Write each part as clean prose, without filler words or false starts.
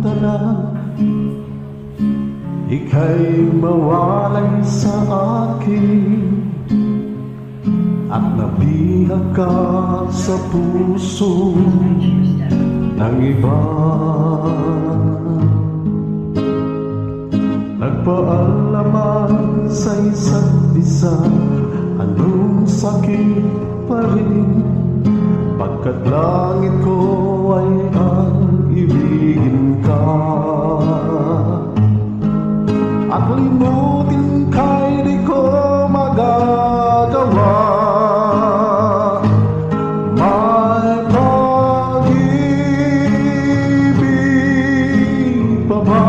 dala, ika'y mawalay sa akin at nabihag ka sa puso ng iba. Nagpaalaman sa isa't isa, anong sakit pa rin, pagkat langit ko ay ang ibigin ka. At limutin ka'y di ko magagawa. May pag-ibig pa ba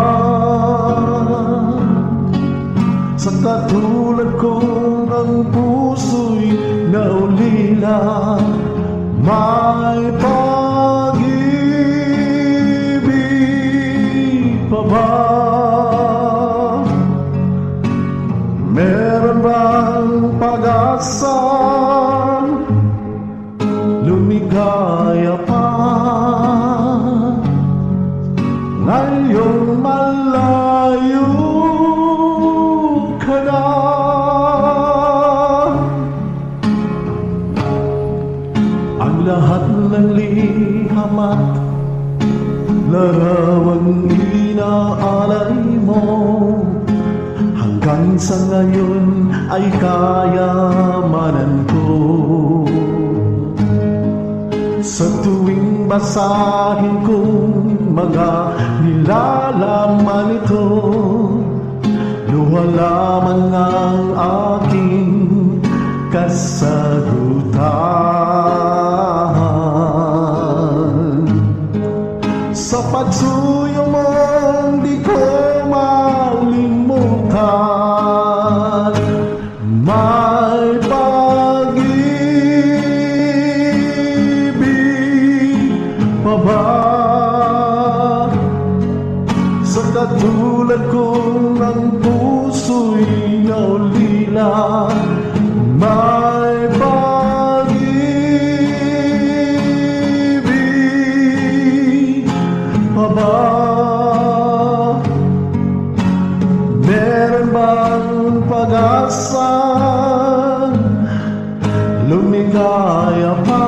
sa katulad kong ang puso'y naulila? May pag-ibig pa ba? Meron bang pag-asa? Lumigaya pa ngayong malayo ka na. Ang lahat ng liham at larawang inaalay mo hanggang sa ngayon ay kayamanan ko. Sa tuwing basahin kong mga nilalaman ito, luha lamang ang aking kasagutan. Sa pagsuyo mo di ko malimutan, may pag-ibig pa ba sa katulad kong ang puso'y naulila? May pag-ibig pa ba? Meron bang pag-asa? Lumigaya pa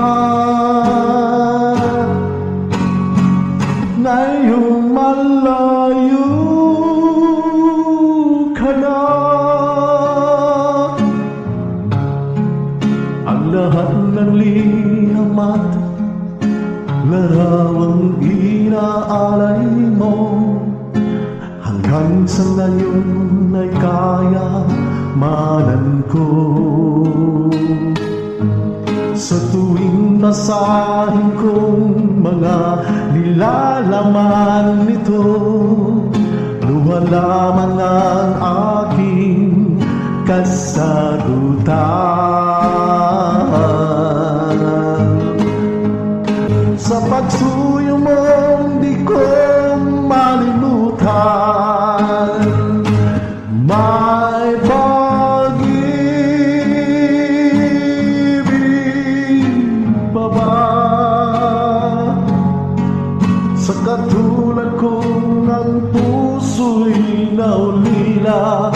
ngayong malayo ka na. Ang lahat ng liham at larawang inaalay mo hanggang sa ngayon ay kayamanan ko. Sa tuwing basahin kong mga nilalaman nito, luha lamang ang aking kasagutan. Sa pagsuyo mo di ko malimutan, may pag-ibig pa ba sa katulad kong ang puso'y naulila?